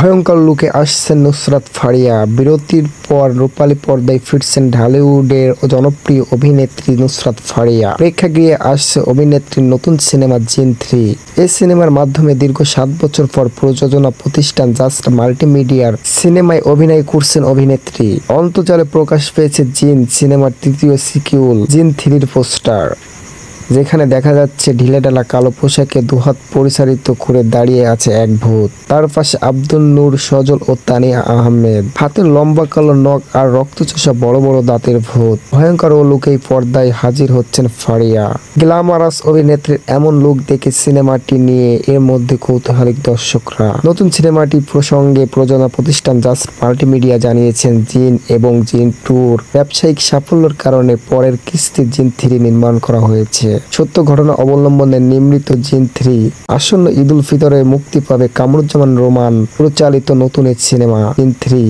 ভয়ঙ্কর লুকে আসছেন নুসরাত ফারিয়া। বিরতির পর রূপালী পর্দায় ফিরছেন ঢালিউডের জনপ্রিয় অভিনেত্রী নুসরাত ফারিয়া। প্রেক্ষাগৃহে আসছে অভিনেত্রীর নতুন সিনেমা জিন 3। এই সিনেমার মাধ্যমে দীর্ঘ 7 বছর পর প্রযোজনা প্রতিষ্ঠান জাস্ট মাল্টিমিডিয়ার সিনেমায় অভিনয় করছেন অভিনেত্রী। অন্তর্জালে প্রকাশ পেয়েছে জিন সিনেমার তৃতীয় সিকিউল জিন 3-র পোস্টার, যেখানে দেখা যাচ্ছে ঢিলেঢালা কালো পোশাকে দুহাত পরিচালিত করে দাঁড়িয়ে আছে এক ভূত। তার পাশে আব্দুল নূর, সজল ও তানিয়া আহমেদ। হাতের লম্বা কালো নখ আর রক্তচোষা বড় বড় দাঁতের ভূত। ভয়ঙ্কর ও লুকেই পর্দায় হাজির হচ্ছেন ফারিয়া। গ্ল্যামারাস অভিনেত্রীর এমন লুক দেখে সিনেমাটি নিয়ে এর মধ্যে কৌতূহলী দর্শকরা। নতুন সিনেমাটি প্রসঙ্গে প্রযোজনা প্রতিষ্ঠান জাস্ট মাল্টিমিডিয়া জানিয়েছেন, জিন এবং জিন 2-র ব্যবসায়িক সাফল্যের কারণে পরের কিস্তি জিন 3 নির্মাণ করা হয়েছে। সত্য ঘটনা অবলম্বনে নির্মিত জিন 3 আসন্ন ঈদুল ফিতরে মুক্তি পাবে। কামরুজ্জামান রোমান পরিচালিত নতুন এই সিনেমা জিন 3